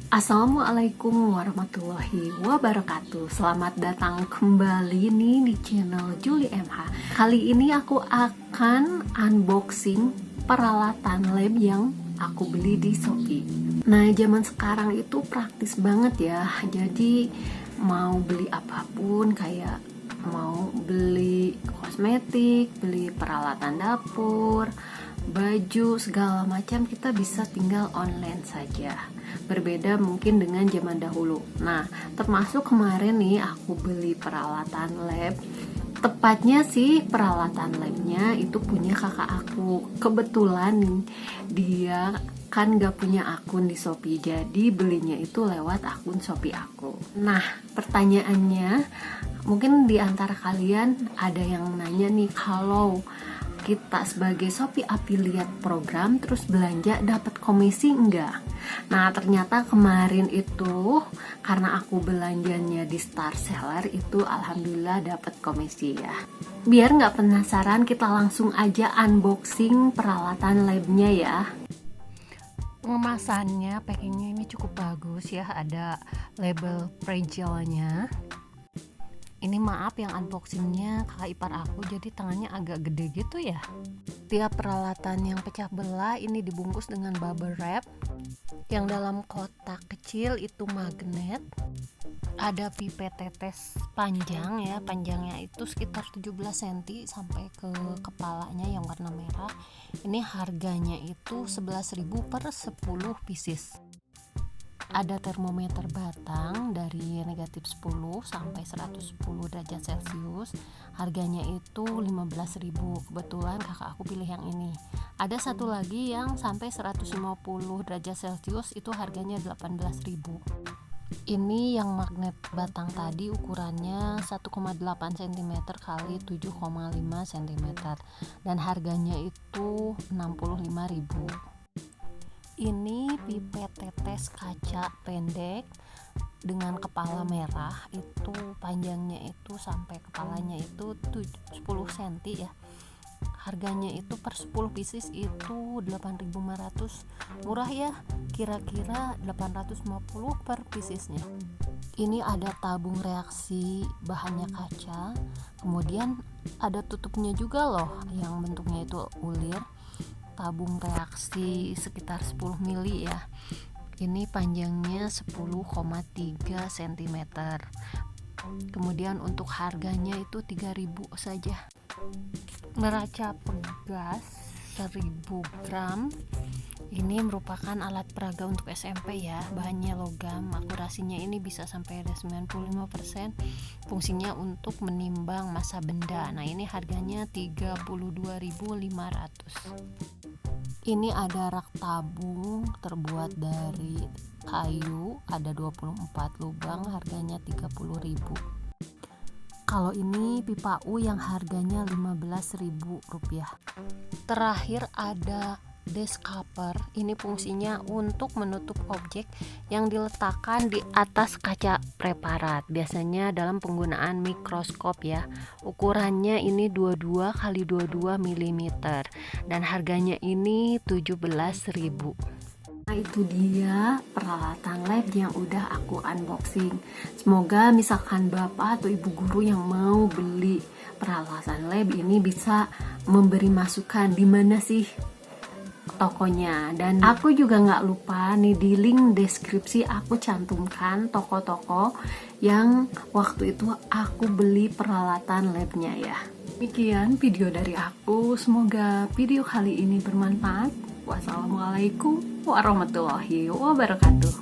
Assalamualaikum warahmatullahi wabarakatuh. Selamat datang kembali nih di channel Julie MH. Kali ini aku akan unboxing peralatan lab yang aku beli di Shopee. Nah, zaman sekarang itu praktis banget ya. Jadi mau beli apapun, kayak mau beli kosmetik, beli peralatan dapur, baju, segala macam, kita bisa tinggal online saja. Berbeda mungkin dengan zaman dahulu. Nah, termasuk kemarin nih aku beli peralatan lab. Tepatnya sih peralatan labnya itu punya kakak aku. Kebetulan nih, dia kan gak punya akun di Shopee, jadi belinya itu lewat akun Shopee aku. Nah, pertanyaannya, mungkin di antara kalian ada yang nanya nih, kalau kita sebagai Shopee affiliate program terus belanja dapat komisi enggak? Nah, ternyata kemarin itu karena aku belanjanya di Star Seller itu alhamdulillah dapat komisi ya. Biar nggak penasaran, kita langsung aja unboxing peralatan labnya ya. Pengemasannya, packingnya ini cukup bagus ya, ada label fragile-nya. Ini maaf yang unboxingnya kakak ipar aku, jadi tangannya agak gede gitu ya. Tiap peralatan yang pecah belah ini dibungkus dengan bubble wrap. Yang dalam kotak kecil itu magnet. Ada pipet tetes panjang ya, panjangnya itu sekitar 17 cm sampai ke kepalanya yang warna merah. Ini harganya itu 11.000 per 10 pieces. Ada termometer batang dari negatif 10 sampai 110 derajat Celcius. Harganya itu 15.000. Kebetulan kakak aku pilih yang ini. Ada satu lagi yang sampai 150 derajat Celcius, itu harganya 18.000. Ini yang magnet batang tadi ukurannya 1,8 cm kali 7,5 cm dan harganya itu 65.000. Ini pipet tetes kaca pendek dengan kepala merah, itu panjangnya itu sampai kepalanya itu 10 cm ya. Harganya itu per 10 pieces itu 8.500. Murah ya, kira-kira 850 per piecesnya. Ini ada tabung reaksi, bahannya kaca. Kemudian ada tutupnya juga loh yang bentuknya itu ulir. Tabung reaksi sekitar 10 mili ya. Ini panjangnya 10,3 cm. Kemudian untuk harganya itu 3.000 saja. Neraca pegas 1000 gram. Ini merupakan alat peraga untuk SMP ya. Bahannya logam, akurasinya ini bisa sampai ada 95%. Fungsinya untuk menimbang massa benda. Nah, ini harganya 32.500. Ini ada rak tabung terbuat dari kayu, ada 24 lubang, harganya 30.000. Kalau ini pipa U yang harganya 15.000 rupiah. Terakhir ada desk cover. Ini fungsinya untuk menutup objek yang diletakkan di atas kaca preparat, biasanya dalam penggunaan mikroskop ya. Ukurannya ini 22 x 22 mm dan harganya ini 17.000. Nah, itu dia peralatan lab yang udah aku unboxing. Semoga misalkan bapak atau ibu guru yang mau beli peralatan lab ini bisa memberi masukan di mana sih tokonya. Dan aku juga nggak lupa nih, di link deskripsi aku cantumkan toko-toko yang waktu itu aku beli peralatan labnya ya. Demikian video dari aku, semoga video kali ini bermanfaat. Wassalamualaikum warahmatullahi wabarakatuh.